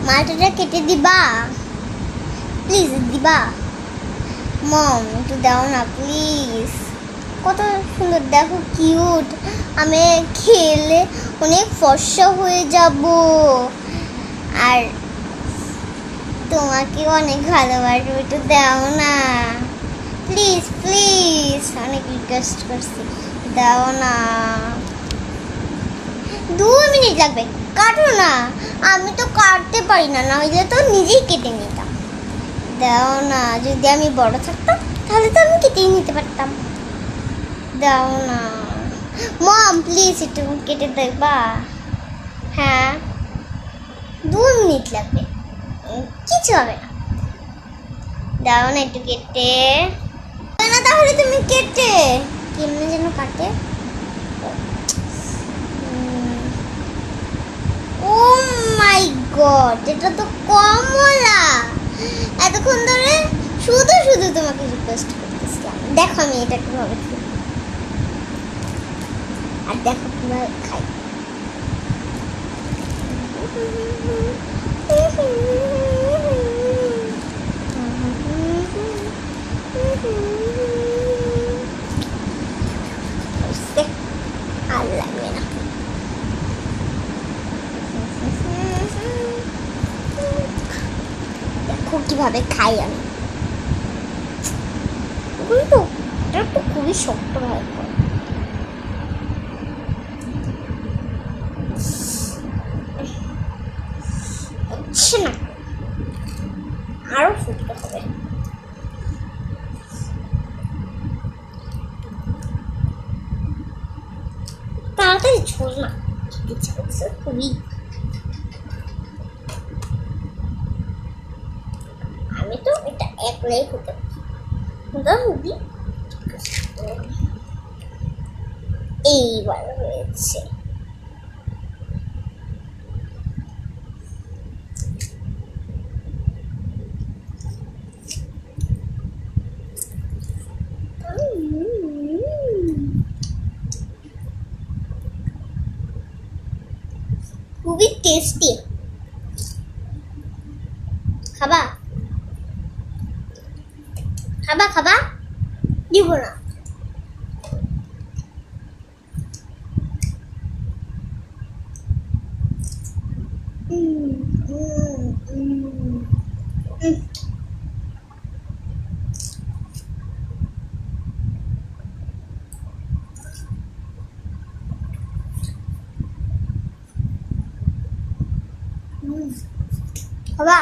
মালটাটা কেটে দিবা প্লিজ, দিবা? মম একটু দাও না প্লিজ। কত সুন্দর, দেখো কিউট। আমি খেলে অনেক ফর্সা হয়ে যাব, আর তোমাকে অনেক ভালোবাসবো। একটু দাও না প্লিজ প্লিজ, অনেক রিকোয়েস্ট করছি, দাও না। 2 মিনিট লাগবে, কাটো না। আমি তো কাটতে পারি না, নইলে তো নিজেই কেটে নিতাম। দাও না, যদি আমি বড় থাকতাম তাহলে তো আমি কেটেই নিতে পারতাম। দাও না মম, প্লিজ একটু কেটে দেবা? হ্যাঁ, 2 মিনিট লাগবে, কিছু হবে না। দাও না একটু কেটে না, তাহলে তুমি কেটে কেমনে যেন কাটে। ও মাই গড, এটা তো কমলা। এতক্ষণ ধরে শুধু শুধু তোমাকে রিকোয়েস্ট করতেছিলাম। দেখো আমি এটা কিভাবে খাই, আর দেখো কিভাবে খাই। আর লাগবে না। দেখো কিভাবে খাই আমি। বুঝলো, এটা তো খুবই শক্ত ভাবে হচ্ছে না, আরো ফুটতে হবে। তাড়াতাড়ি ঝোল না, ইচ্ছা করছে খুবই। আমি তো এটা একলাই হতে পারি। এইবার হয়েছে। খুবই টেস্টি। খাবা খাবা খাবা? দিব না। খাবা?